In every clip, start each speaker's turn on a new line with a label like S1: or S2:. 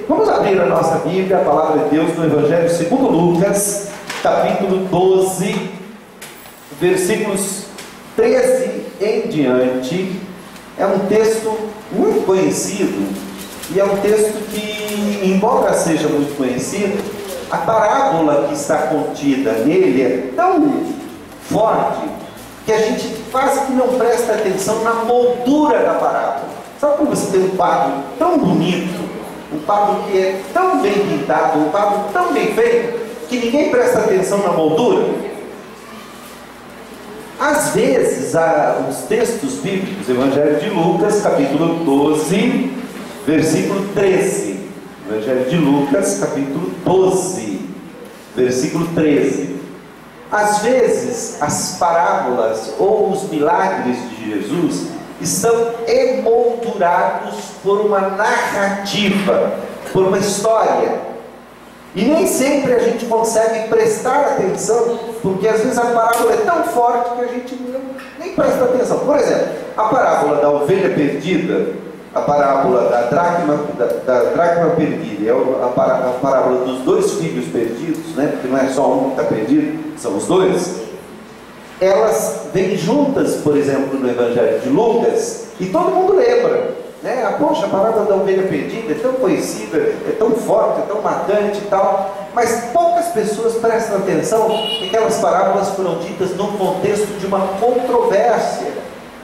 S1: Vamos abrir a nossa Bíblia, a palavra de Deus, no Evangelho segundo Lucas, capítulo 12, versículos 13 em diante. É um texto muito conhecido, e é um texto que, embora seja muito conhecido, a parábola que está contida nele é tão forte que a gente quase que não presta atenção na moldura da parábola. Sabe quando você tem um quadro tão bonito, um quadro que é tão bem pintado, um quadro tão bem feito, que ninguém presta atenção na moldura? Às vezes, os textos bíblicos, Evangelho de Lucas, capítulo 12, versículo 13. Evangelho de Lucas, capítulo 12, versículo 13. Às vezes, as parábolas ou os milagres de Jesus estão emoldurados por uma narrativa, por uma história. E nem sempre a gente consegue prestar atenção, porque às vezes a parábola é tão forte que a gente nem presta atenção. Por exemplo, a parábola da ovelha perdida, a parábola da dracma perdida, e a parábola dos dois filhos perdidos, né? Porque não é só um que está perdido, são os dois. Elas vêm juntas, por exemplo, no Evangelho de Lucas, e todo mundo lembra, né? Poxa, a parábola da ovelha perdida é tão conhecida, é tão forte, é tão marcante e tal, mas poucas pessoas prestam atenção que aquelas parábolas foram ditas num contexto de uma controvérsia,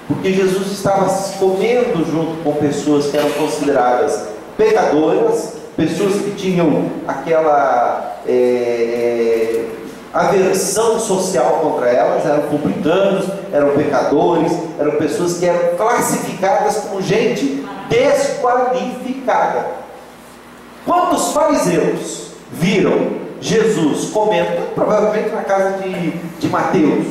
S1: porque Jesus estava comendo junto com pessoas que eram consideradas pecadoras, pessoas que tinham aquela aversão social contra elas, eram publicanos, eram pecadores, eram pessoas que eram classificadas como gente desqualificada. Quando os fariseus viram Jesus comendo, provavelmente na casa de Mateus,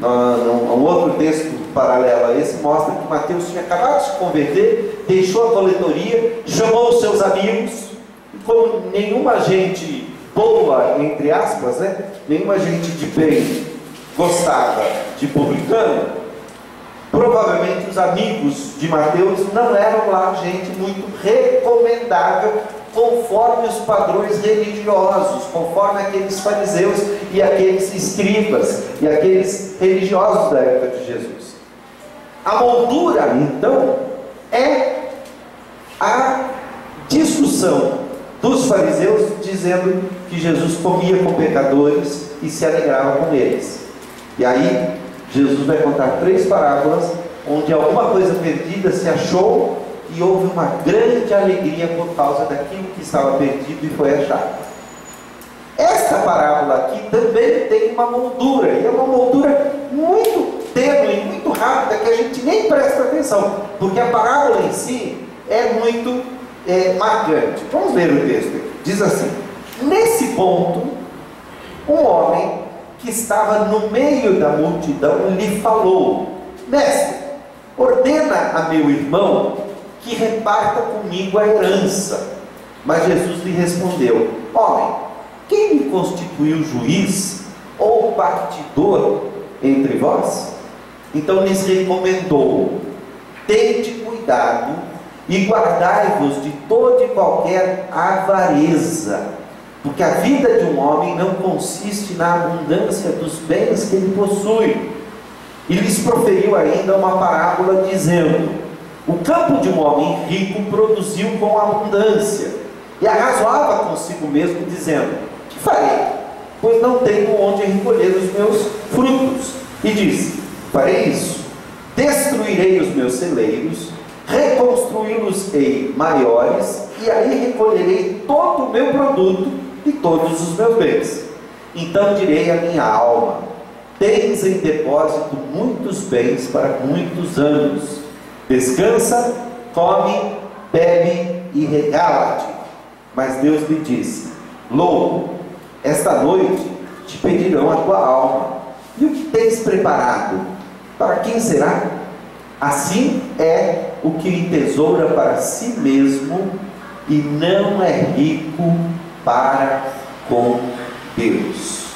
S1: um outro texto paralelo a esse mostra que Mateus tinha acabado de se converter, deixou a coletoria, chamou os seus amigos, e como nenhuma gente boa, entre aspas, né? Nenhuma gente de bem gostava de publicano, provavelmente os amigos de Mateus não eram lá gente muito recomendável conforme os padrões religiosos, conforme aqueles fariseus e aqueles escribas e aqueles religiosos da época de Jesus. A moldura, então, é a discussão dos fariseus dizendo que Jesus comia com pecadores e se alegrava com eles. E aí Jesus vai contar 3 parábolas onde alguma coisa perdida se achou e houve uma grande alegria por causa daquilo que estava perdido e foi achado. Esta parábola aqui também tem uma moldura, e é uma moldura muito tênue, muito rápida, que a gente nem presta atenção, porque a parábola em si é muito marcante. Vamos ver o texto. Diz assim: nesse ponto, um homem que estava no meio da multidão lhe falou: mestre, ordena a meu irmão que reparta comigo a herança. Mas Jesus lhe respondeu: homem, quem me constituiu juiz ou partidor entre vós? Então lhes recomendou: tende cuidado e guardai-vos de toda e qualquer avareza, porque a vida de um homem não consiste na abundância dos bens que ele possui. E lhes proferiu ainda uma parábola dizendo: o campo de um homem rico produziu com abundância, e arrazoava consigo mesmo dizendo: que farei? Pois não tenho onde recolher os meus frutos. E disse: farei isso, destruirei os meus celeiros, reconstruí-los-ei maiores, e aí recolherei todo o meu produto e todos os meus bens. Então direi à minha alma: tens em depósito muitos bens para muitos anos, descansa, come, bebe e regala-te. Mas Deus lhe disse: louco, esta noite te pedirão a tua alma, e o que tens preparado, para quem será? Assim é o que entesoura para si mesmo e não é rico para com Deus.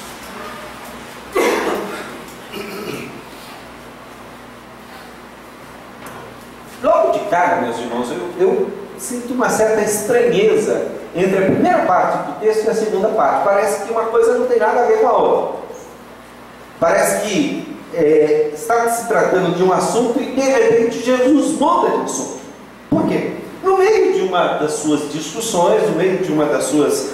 S1: Logo de cara, meus irmãos, eu sinto uma certa estranheza entre a primeira parte do texto e a segunda parte. Parece que uma coisa não tem nada a ver com a outra. Parece que está se tratando de um assunto e de repente Jesus muda de assunto. Por quê? No meio de uma das suas discussões, no meio de uma das suas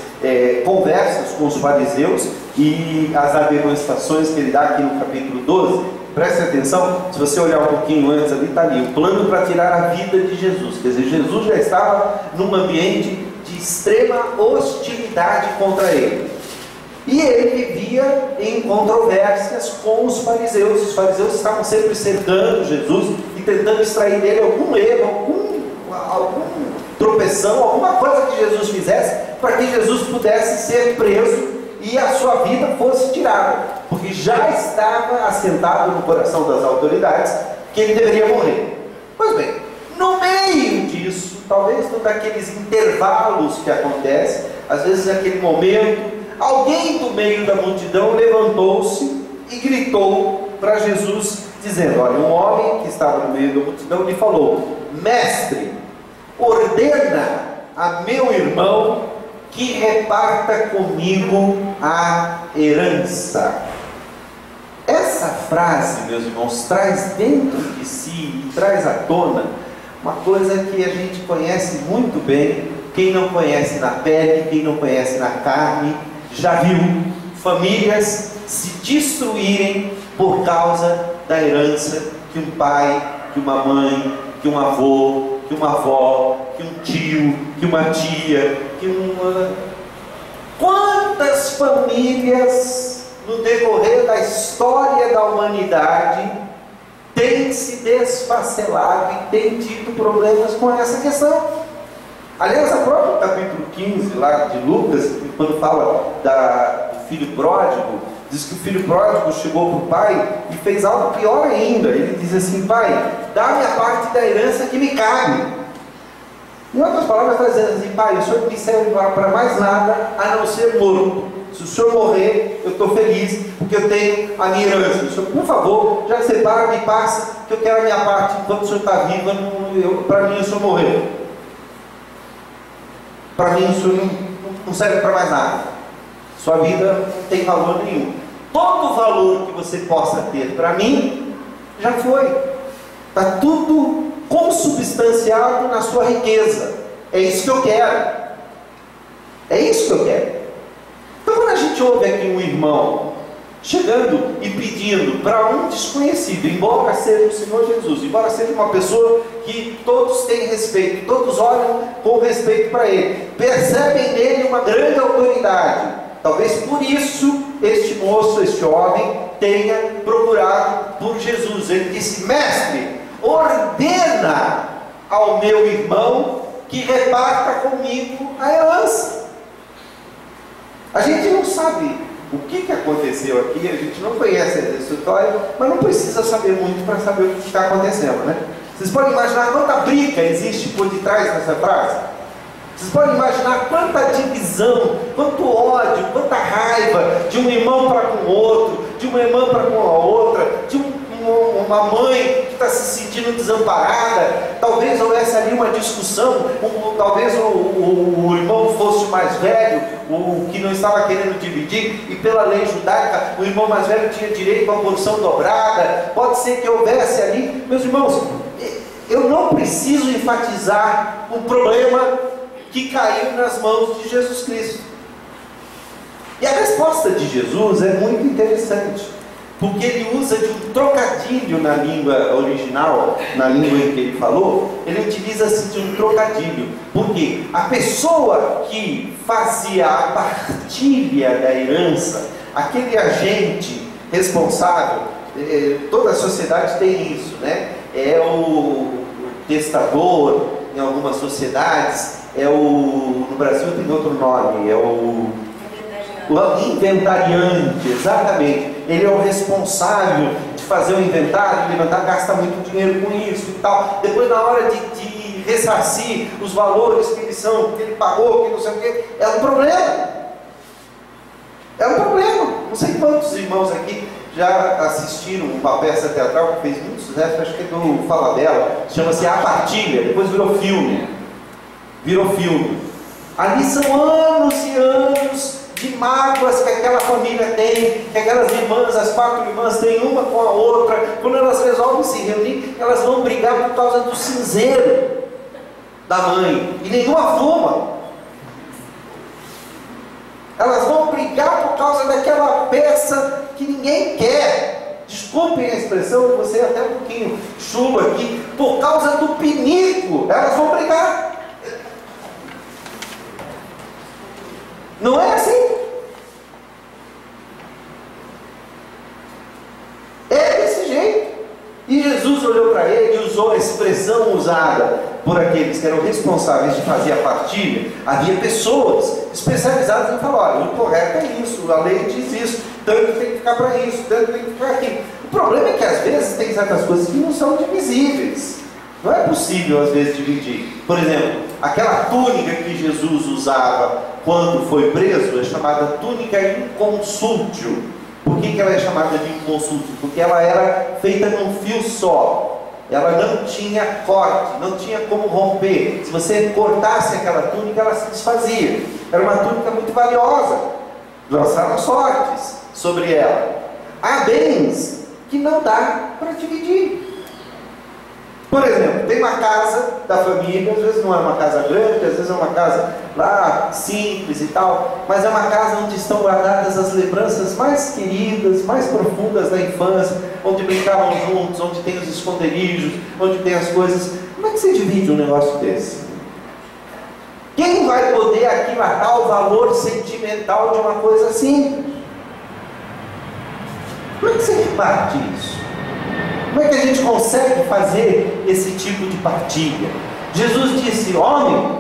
S1: conversas com os fariseus e as argumentações que ele dá aqui no capítulo 12, preste atenção, se você olhar um pouquinho antes ali, está ali, o plano para tirar a vida de Jesus. Quer dizer, Jesus já estava num ambiente de extrema hostilidade contra ele. E ele vivia em controvérsias com os fariseus. Os fariseus estavam sempre cercando Jesus e tentando extrair dele algum erro, algum tropeção, alguma coisa que Jesus fizesse, para que Jesus pudesse ser preso e a sua vida fosse tirada, porque já estava assentado no coração das autoridades que ele deveria morrer. Pois bem, no meio disso, talvez num daqueles intervalos que acontece, às vezes naquele momento, alguém do meio da multidão levantou-se e gritou para Jesus, dizendo: olha, um homem que estava no meio da multidão lhe falou: mestre, ordena a meu irmão que reparta comigo a herança. Essa frase, meus irmãos, traz dentro de si e traz à tona uma coisa que a gente conhece muito bem. Quem não conhece na pele, quem não conhece na carne, já viu famílias se destruírem por causa da herança que um pai, que uma mãe, que um avô, que uma avó, que um tio, que uma tia, que uma... Quantas famílias no decorrer da história da humanidade têm se desfacelado e têm tido problemas com essa questão? Aliás, o próprio capítulo 15 lá de Lucas, quando fala do filho pródigo, diz que o filho pródigo chegou para o pai e fez algo pior ainda. Ele diz assim: pai, dá-me a parte da herança que me cabe. Em outras palavras, está dizendo assim: pai, o senhor me serve para mais nada a não ser morto. Se o senhor morrer, eu estou feliz, porque eu tenho a minha herança. O senhor, por favor, já separa, me passa, que eu quero a minha parte enquanto o senhor está vivo. Para mim, o senhor morreu. Para mim, o senhor não serve para mais nada. Sua vida não tem valor nenhum. Todo o valor que você possa ter para mim, já foi. Está tudo consubstanciado na sua riqueza. É isso que eu quero. É isso que eu quero. Então, quando a gente ouve aqui um irmão chegando e pedindo para um desconhecido, embora seja o Senhor Jesus, embora seja uma pessoa que todos têm respeito, todos olham com respeito para ele, percebem nele uma grande autoridade. Talvez por isso este moço, este homem, tenha procurado por Jesus. Ele disse: mestre, ordena ao meu irmão que reparta comigo a herança. A gente não sabe o que aconteceu aqui, a gente não conhece essa história, mas não precisa saber muito para saber o que está acontecendo, né? Vocês podem imaginar quanta briga existe por detrás dessa frase? Vocês podem imaginar quanta divisão, quanto ódio, quanta raiva de um irmão para com o outro, de uma irmã para com a outra, de uma mãe que está se sentindo desamparada. Talvez houvesse ali uma discussão, talvez o irmão fosse o mais velho, o que não estava querendo dividir, e pela lei judaica o irmão mais velho tinha direito a uma porção dobrada. Pode ser que houvesse ali, meus irmãos, eu não preciso enfatizar o problema que caiu nas mãos de Jesus Cristo. E a resposta de Jesus é muito interessante, porque ele usa de um trocadilho na língua original, na língua em que ele falou. Ele utiliza-se de um trocadilho, porque a pessoa que fazia a partilha da herança, aquele agente responsável, toda a sociedade tem isso, né? É o testador, em algumas sociedades, no Brasil tem outro nome, é o inventariante, exatamente. Ele é o responsável de fazer o inventário, levantar, gasta muito dinheiro com isso e tal. Depois, na hora de ressarcir os valores que ele pagou, que não sei o que, é um problema. É um problema. Não sei quantos irmãos aqui já assistiram uma peça teatral que fez muito sucesso, acho que é do Falabella, chama-se A Partilha, depois virou filme. virou filme. Ali são anos e anos de mágoas que aquela família tem, que aquelas irmãs, as 4 irmãs, têm uma com a outra. Quando elas resolvem se reunir, elas vão brigar por causa do cinzeiro da mãe, e nenhuma fuma. Elas vão brigar por causa daquela peça que ninguém quer. Desculpem a expressão, eu vou ser até um pouquinho chulo aqui. Por causa do pinico, elas vão brigar. Não é assim? É desse jeito. E Jesus olhou para ele e usou a expressão usada por aqueles que eram responsáveis de fazer a partilha. Havia pessoas especializadas em falar: olha, o correto é isso, a lei diz isso, tanto tem que ficar para isso, tanto tem que ficar aqui. O problema é que às vezes tem certas coisas que não são divisíveis. Não é possível às vezes dividir. Por exemplo, aquela túnica que Jesus usava quando foi preso é chamada túnica inconsútil. Por que ela é chamada de inconsútil? Porque ela era feita num fio só. Ela não tinha corte, não tinha como romper. Se você cortasse aquela túnica, ela se desfazia. Era uma túnica muito valiosa. Lançaram sortes sobre ela. Há bens que não dá para dividir. Por exemplo, tem uma casa da família, às vezes não é uma casa grande, às vezes é uma casa lá simples e tal, mas é uma casa onde estão guardadas as lembranças mais queridas, mais profundas da infância, onde brincavam juntos, onde tem os esconderijos, onde tem as coisas. Como é que você divide um negócio desse? Quem vai poder aquilatar o valor sentimental de uma coisa assim? Como é que você reparte isso? Como é que a gente consegue fazer esse tipo de partilha? Jesus disse: homem,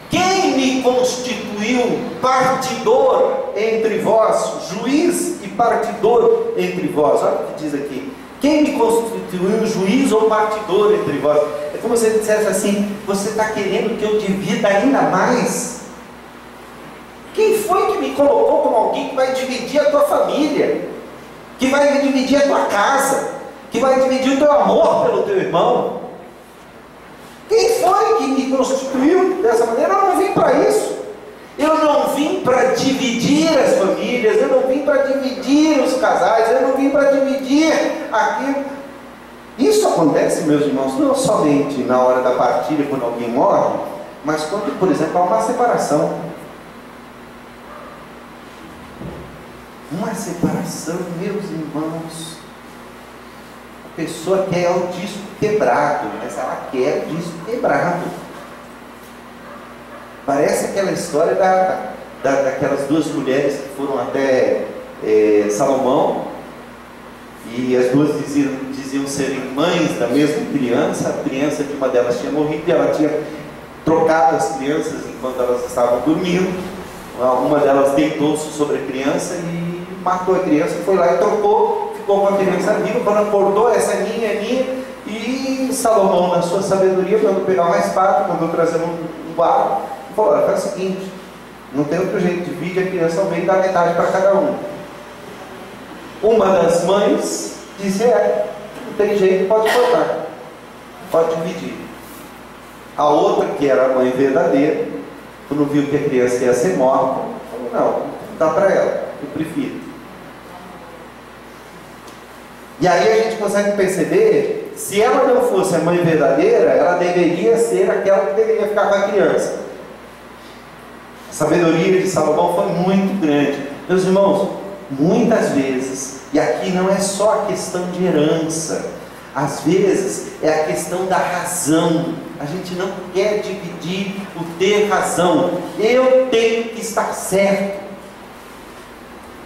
S1: quem me constituiu partidor entre vós, juiz e partidor entre vós? Olha o que diz aqui: quem me constituiu juiz ou partidor entre vós? É como se ele dissesse assim: você está querendo que eu divida ainda mais? Quem foi que me colocou como alguém que vai dividir a tua família, que vai dividir a tua casa, que vai dividir o teu amor pelo teu irmão? Quem foi que me constituiu dessa maneira? Eu não vim para isso. Eu não vim para dividir as famílias, eu não vim para dividir os casais, eu não vim para dividir aquilo. Isso acontece, meus irmãos, não somente na hora da partilha, quando alguém morre, mas quando, por exemplo, há uma separação. Uma separação, meus irmãos, a pessoa quer o disco quebrado, mas ela quer o disco quebrado. Parece aquela história daquelas 2 mulheres que foram até Salomão, e as duas diziam serem mães da mesma criança. A criança de uma delas tinha morrido e ela tinha trocado as crianças enquanto elas estavam dormindo. Uma delas deitou-se sobre a criança e matou a criança, foi lá e trocou, ficou com a criança viva. Quando acordou, essa é minha. E Salomão, na sua sabedoria, mandou pegar uma espada, mandou trazer um barro e falou: olha, faz o seguinte, não tem outro jeito, divide a criança ao meio e dá metade para cada um. Uma das mães disse: não tem jeito, pode cortar, pode dividir. A outra, que era a mãe verdadeira, quando viu que a criança ia ser morta, falou: não, dá para ela, eu prefiro. E aí a gente consegue perceber, se ela não fosse a mãe verdadeira, ela deveria ser aquela que deveria ficar com a criança. A sabedoria de Salomão foi muito grande. Meus irmãos, muitas vezes, e aqui não é só a questão de herança, às vezes é a questão da razão. A gente não quer dividir o ter razão. Eu tenho que estar certo.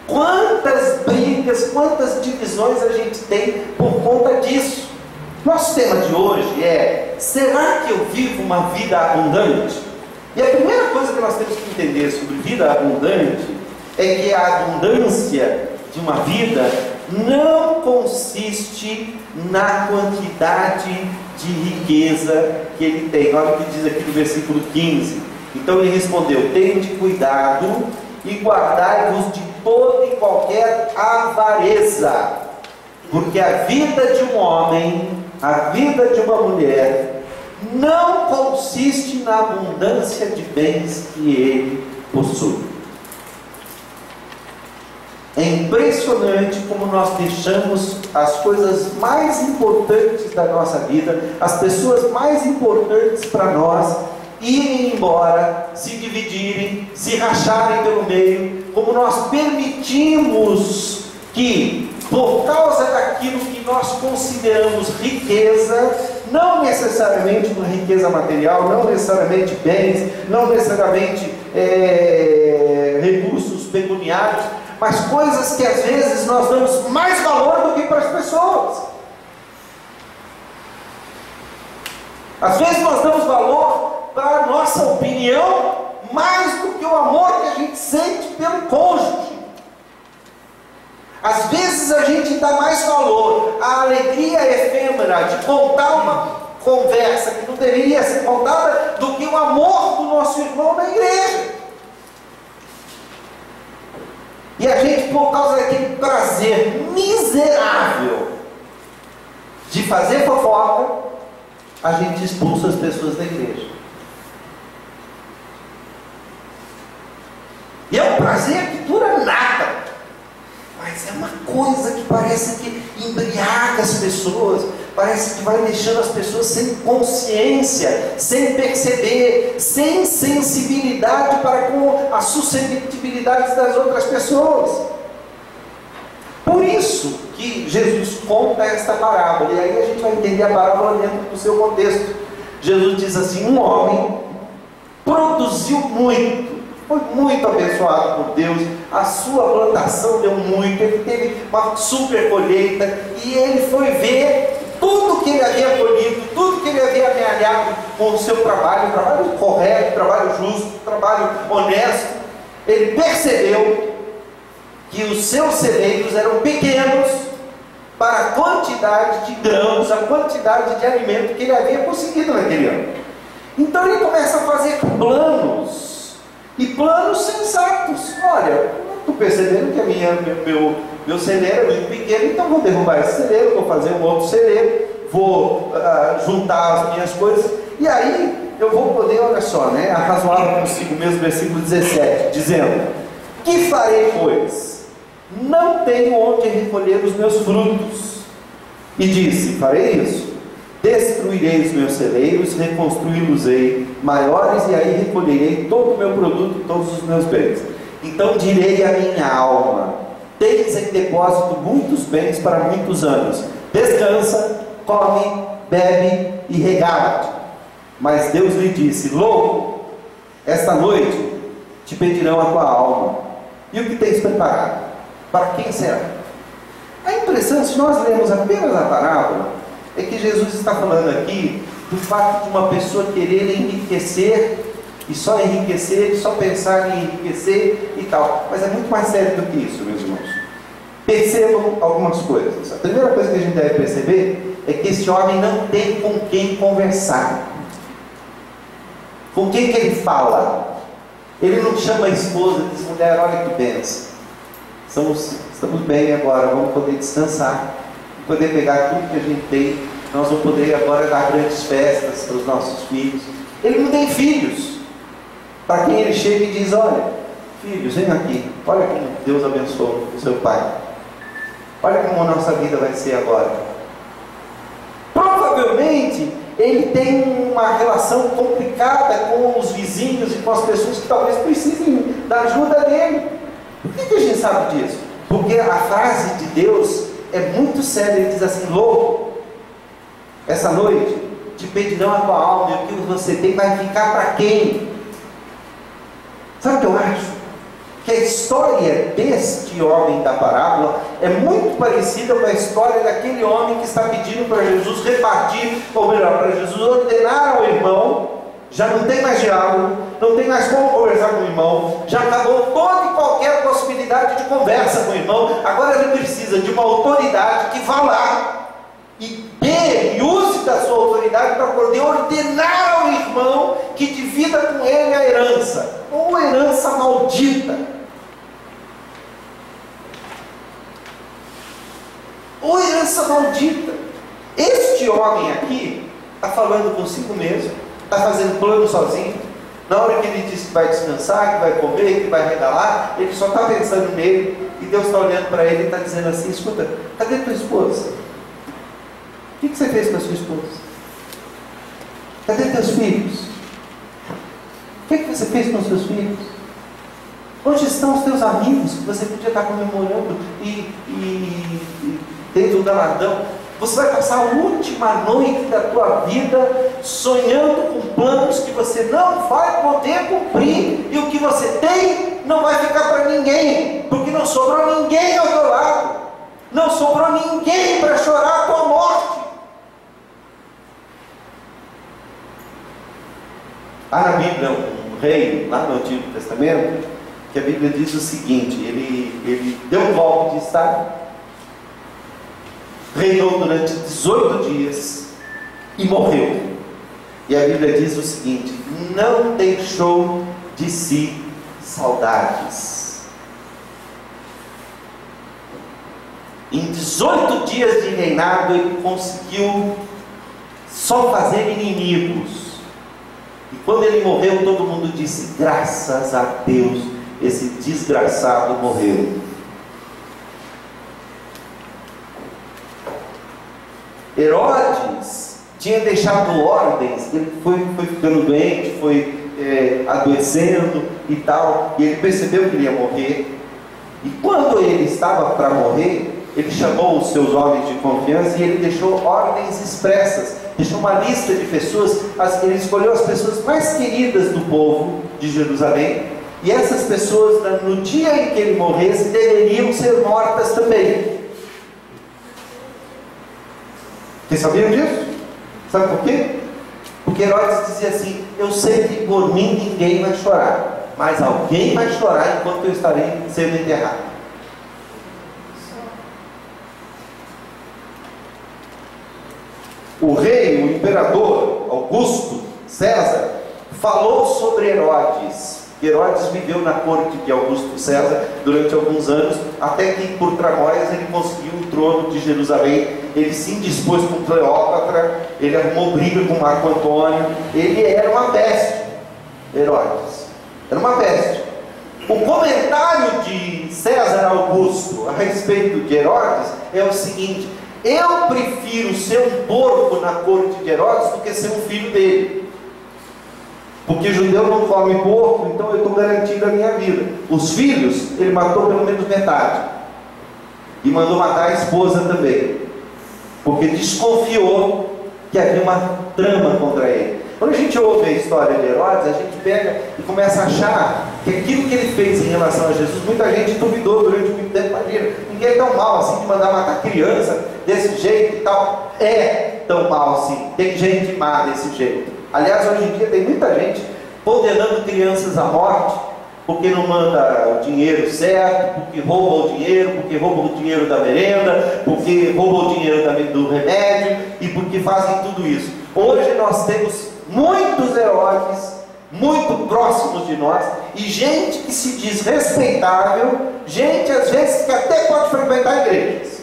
S1: Quantas brigas, quantas divisões a gente tem por conta disso? Nosso tema de hoje é: será que eu vivo uma vida abundante? E a primeira coisa que nós temos que entender sobre vida abundante é que a abundância de uma vida não consiste na quantidade de riqueza que ele tem. Olha o que diz aqui no versículo 15. Então ele respondeu: tende cuidado e guardai-vos de toda e qualquer avareza, porque a vida de um homem, a vida de uma mulher, não consiste na abundância de bens que ele possui. É impressionante como nós deixamos as coisas mais importantes da nossa vida, as pessoas mais importantes para nós, irem embora, se dividirem, se racharem pelo meio, como nós permitimos que, por causa daquilo que nós consideramos riqueza, não necessariamente uma riqueza material, não necessariamente bens, não necessariamente recursos pecuniários, mas coisas que às vezes nós damos mais valor do que para as pessoas. Às vezes nós damos valor para a nossa opinião mais do que o amor que a gente sente pelo cônjuge. Às vezes a gente dá mais valor à alegria efêmera de contar uma conversa que não deveria ser contada do que o amor do nosso irmão na igreja. E a gente, por causa daquele prazer miserável de fazer fofoca, a gente expulsa as pessoas da igreja. E é um prazer que dura nada, mas é uma coisa que parece que embriaga as pessoas, parece que vai deixando as pessoas sem consciência, sem perceber, sem sensibilidade para com as suscetibilidades das outras pessoas. Por isso que Jesus conta esta parábola, e aí a gente vai entender a parábola dentro do seu contexto. Jesus diz assim: um homem produziu muito, foi muito abençoado por Deus, a sua plantação deu muito, ele teve uma super colheita, e ele foi ver tudo que ele havia colhido, tudo que ele havia amealhado com o seu trabalho, trabalho correto, trabalho justo, trabalho honesto. Ele percebeu que os seus celeiros eram pequenos para a quantidade de grãos, a quantidade de alimento que ele havia conseguido naquele ano. Então ele começa a fazer planos, e planos sensatos. Olha, estou percebendo que meu celeiro é muito pequeno, então vou derrubar esse celeiro, vou fazer um outro celeiro, vou juntar as minhas coisas, e aí eu vou poder, olha só, né, arrazoar consigo mesmo, versículo 17, dizendo: que farei, pois? Não tenho onde recolher os meus frutos. E disse: farei isso, destruirei os meus celeiros, reconstruí-los-ei maiores, e aí recolherei todo o meu produto e todos os meus bens. Então direi à minha alma: tens em depósito muitos bens para muitos anos, descansa, come, bebe e regala-te. Mas Deus lhe disse: louco, esta noite te pedirão a tua alma, e o que tens preparado, para quem será? A impressão, se nós lemos apenas a parábola, é que Jesus está falando aqui do fato de uma pessoa querer enriquecer, e só enriquecer, só pensar em enriquecer e tal. Mas é muito mais sério do que isso, meus irmãos. Percebam algumas coisas. A primeira coisa que a gente deve perceber é que esse homem não tem com quem conversar. Com quem que ele fala? Ele não chama a esposa e diz: mulher, olha que bênção, estamos bem agora, vamos poder descansar, poder pegar tudo que a gente tem, nós vamos poder agora dar grandes festas para os nossos filhos. Ele não tem filhos para quem ele chega e diz: olha, filhos, vem aqui, olha como Deus abençoou o seu pai, olha como a nossa vida vai ser agora. Provavelmente ele tem uma relação complicada com os vizinhos e com as pessoas que talvez precisem da ajuda dele. Por que a gente sabe disso? Porque a frase de Deus é muito séria. Ele diz assim: louco, essa noite te pedirão a tua alma, e o que você tem vai ficar para quem? Sabe o que eu acho? Que a história deste homem da parábola é muito parecida com a história daquele homem que está pedindo para Jesus repartir, ou melhor, para Jesus ordenar ao irmão. Já não tem mais diálogo, não tem mais como conversar com o irmão, já acabou toda e qualquer possibilidade de conversa com o irmão. Agora ele precisa de uma autoridade que vá lá e dê e use da sua autoridade para poder ordenar ao irmão que divida com ele a herança, ou herança maldita, ou herança maldita. Este homem aqui está falando consigo mesmo, está fazendo plano sozinho. Na hora que ele diz que vai descansar, que vai comer, que vai regalar, ele só está pensando nele, e Deus está olhando para ele e está dizendo assim: escuta, cadê tua esposa? O que você fez com a sua esposa? Cadê teus filhos? O que você fez com os seus filhos? Onde estão os teus amigos que você podia estar comemorando e tendo um galardão? Você vai passar a última noite da tua vida sonhando com planos que você não vai poder cumprir, e o que você tem não vai ficar para ninguém, porque não sobrou ninguém ao teu lado, não sobrou ninguém para chorar a tua morte. Há na Bíblia um rei, lá no Antigo Testamento, que a Bíblia diz o seguinte: ele deu um golpe de Estado, reinou durante 18 dias e morreu. E a Bíblia diz o seguinte: não deixou de si saudades. Em 18 dias de reinado ele conseguiu só fazer inimigos. E quando ele morreu, todo mundo disse: graças a Deus, esse desgraçado morreu. Herodes tinha deixado ordens, ele foi ficando doente, foi adoecendo e tal, e ele percebeu que ele ia morrer. E quando ele estava para morrer, ele chamou os seus homens de confiança e ele deixou ordens expressas, deixou uma lista de pessoas, ele escolheu as pessoas mais queridas do povo de Jerusalém, e essas pessoas, no dia em que ele morresse, deveriam ser mortas também. Vocês sabiam disso? Sabe por quê? Porque Herodes dizia assim: eu sei que por mim ninguém vai chorar, mas alguém vai chorar enquanto eu estarei sendo enterrado. O rei, o imperador Augusto César, falou sobre Herodes. Herodes viveu na corte de Augusto César durante alguns anos, até que por tramóias ele conseguiu o trono de Jerusalém. Ele se indispôs com Cleópatra, ele arrumou briga com Marco Antônio. Ele era uma peste, Herodes, era uma peste. O comentário de César Augusto a respeito de Herodes é o seguinte: eu prefiro ser um porco na corte de Herodes do que ser um filho dele, porque judeu não come porco, então eu estou garantindo a minha vida. Os filhos, ele matou pelo menos metade, e mandou matar a esposa também, porque desconfiou que havia uma trama contra ele. Quando a gente ouve a história de Herodes, a gente pega e começa a achar que aquilo que ele fez em relação a Jesus, muita gente duvidou durante muito tempo. Imagina, ninguém é tão mal assim de mandar matar criança desse jeito e tal. É tão mal assim, tem gente má desse jeito. Aliás, hoje em dia tem muita gente condenando crianças à morte, porque não manda o dinheiro certo, porque rouba o dinheiro, porque rouba o dinheiro da merenda, porque rouba o dinheiro do remédio, e porque fazem tudo isso. Hoje nós temos muitos Herodes muito próximos de nós, e gente que se diz respeitável, gente às vezes que até pode frequentar igrejas,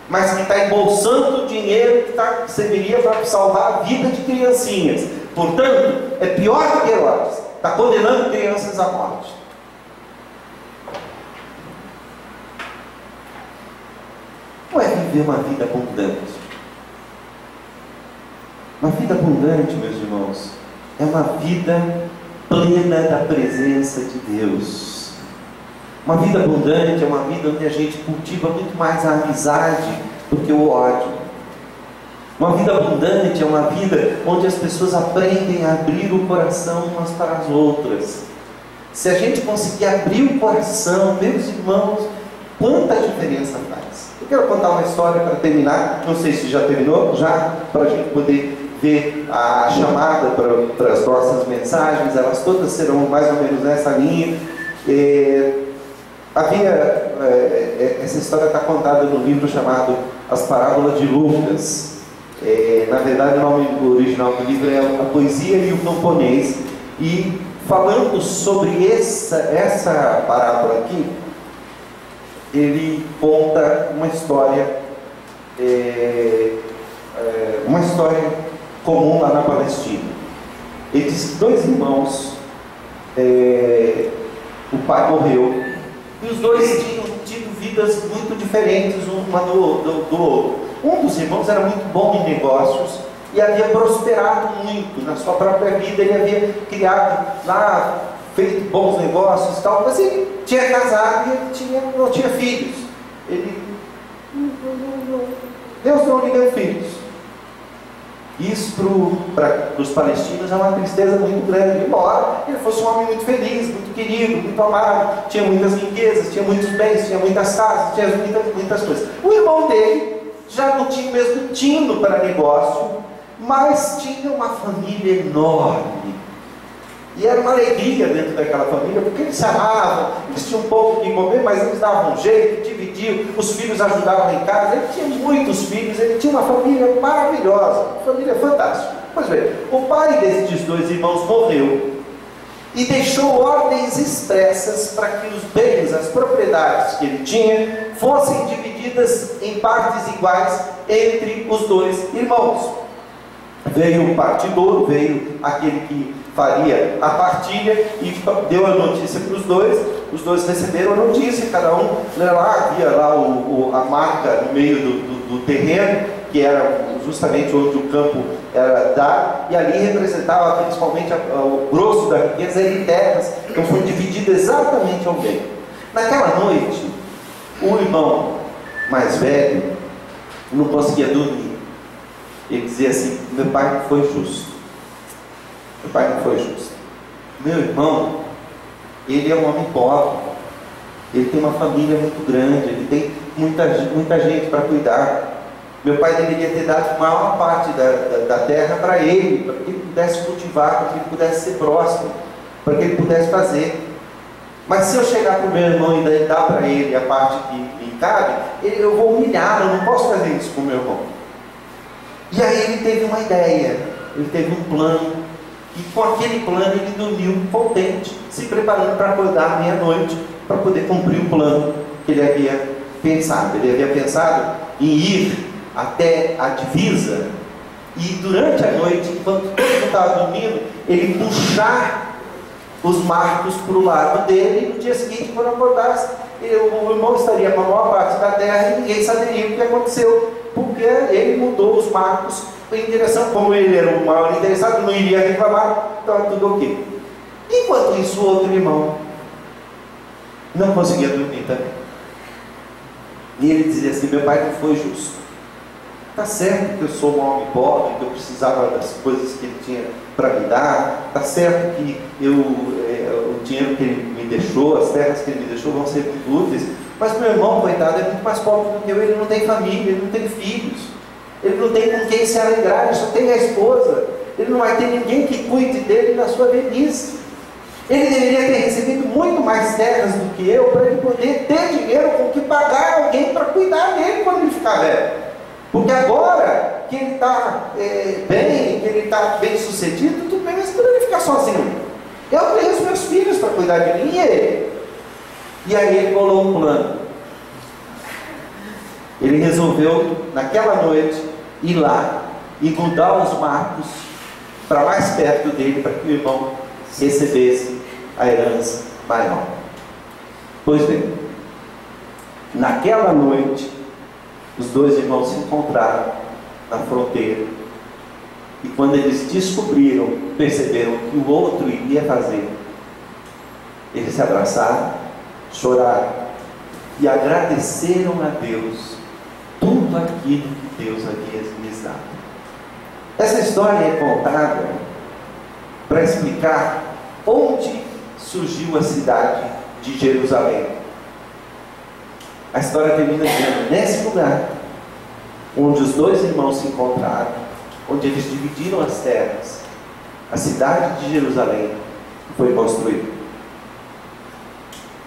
S1: mas que está embolsando dinheiro que serviria para salvar a vida de criancinhas. Portanto, é pior do que Herodes, está condenando crianças à morte. Como é viver uma vida abundante? Uma vida abundante, meus irmãos, é uma vida plena da presença de Deus. Uma vida abundante é uma vida onde a gente cultiva muito mais a amizade do que o ódio. Uma vida abundante é uma vida onde as pessoas aprendem a abrir o coração umas para as outras. Se a gente conseguir abrir o coração, meus irmãos, quanta diferença faz. Eu quero contar uma história para terminar, não sei se já terminou, para a gente poder ver a chamada para as nossas mensagens. Elas todas serão mais ou menos nessa linha. Essa história está contada no livro chamado As Parábolas de Lucas. Na verdade, o nome original do livro é A Poesia e o Camponês. E falando sobre essa parábola aqui, ele conta uma história uma história comum lá na Palestina. Ele diz que dois irmãos, o pai morreu, e os dois tinham tido vidas muito diferentes uma do outro. Um dos irmãos era muito bom em negócios e havia prosperado muito na sua própria vida. Ele havia criado lá, feito bons negócios e tal, mas ele tinha casado e ele não tinha filhos. Deus não lhe deu filhos. Isso para os palestinos é uma tristeza muito grande. Embora ele fosse um homem muito feliz, muito querido, muito amado, tinha muitas riquezas, tinha muitos bens, tinha muitas casas, tinha muitas coisas. O irmão dele já não tinha o mesmo tino para negócio, mas tinha uma família enorme. E era uma alegria dentro daquela família, porque eles se amavam, eles tinham um pouco que comer, mas eles davam um jeito, dividiam, os filhos ajudavam em casa. Ele tinha muitos filhos, ele tinha uma família maravilhosa, uma família fantástica. Pois bem, o pai destes dois irmãos morreu e deixou ordens expressas para que os bens, as propriedades que ele tinha, fossem divididas em partes iguais entre os dois irmãos. Veio o partidor, veio aquele que faria a partilha e deu a notícia para os dois receberam a notícia, cada um lá, havia lá a marca no meio do terreno, que era justamente onde o campo era dado, e ali representava principalmente o grosso da riqueza em terras, então foi dividido exatamente ao meio. Naquela noite, o irmão mais velho não conseguia dormir. Ele dizia assim: meu pai não foi justo. Meu pai não foi justo. Meu irmão, ele é um homem pobre. Ele tem uma família muito grande. Ele tem muita gente para cuidar. Meu pai deveria ter dado a maior parte da terra para ele, para que ele pudesse cultivar, para que ele pudesse ser próximo, para que ele pudesse fazer. Mas se eu chegar para o meu irmão e dar para ele a parte que me cabe, eu vou humilhar. Eu não posso fazer isso com o meu irmão. E aí ele teve uma ideia, ele teve um plano, e com aquele plano ele dormiu contente, se preparando para acordar à meia-noite, para poder cumprir o plano que ele havia pensado. Ele havia pensado em ir até a divisa, e durante a noite, enquanto todo mundo estava dormindo, ele puxar os marcos para o lado dele, e no dia seguinte, quando acordasse, o irmão estaria com a maior parte da terra e ninguém saberia o que aconteceu, porque ele mudou os marcos em direção, como ele era o maior interessado, não iria reclamar, estava tudo ok. Enquanto isso, o outro irmão não conseguia dormir também. E ele dizia assim: meu pai não foi justo. Está certo que eu sou um homem pobre, que eu precisava das coisas que ele tinha para me dar, está certo que o dinheiro que ele me deixou, as terras que ele me deixou vão ser muito úteis, mas meu irmão, coitado, é muito mais pobre do que eu. Ele não tem família, ele não tem filhos, ele não tem com quem se alegrar, ele só tem a esposa, ele não vai ter ninguém que cuide dele na sua velhice. Ele deveria ter recebido muito mais terras do que eu, para ele poder ter dinheiro com que pagar alguém para cuidar dele quando ele ficar velho. Porque agora que ele está bem, que ele está bem sucedido, tudo bem, mas quando ele ficar sozinho, eu tenho os meus filhos para cuidar de mim e ele. E aí ele bolou um plano. Ele resolveu, naquela noite, ir lá e mudar os marcos para mais perto dele, para que o irmão recebesse a herança maior. Pois bem, naquela noite, os dois irmãos se encontraram na fronteira, e quando eles descobriram, perceberam que o outro iria fazer, eles se abraçaram, choraram e agradeceram a Deus tudo aquilo que Deus havia lhes dado. Essa história é contada para explicar onde surgiu a cidade de Jerusalém. A história termina dizendo: nesse lugar onde os dois irmãos se encontraram, onde eles dividiram as terras, a cidade de Jerusalém foi construída.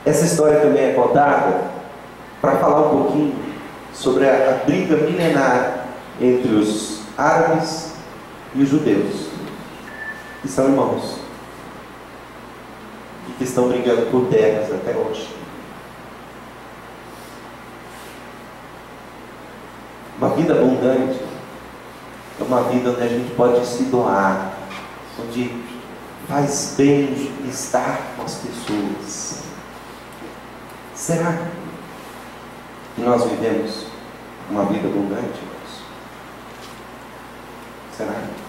S1: Essa história também é contada para falar um pouquinho sobre a briga milenar entre os árabes e os judeus, que são irmãos e que estão brigando por terras até hoje. Uma vida abundante uma vida onde a gente pode se doar, onde faz bem estar com as pessoas. Será que nós vivemos uma vida abundante, irmãos? Será?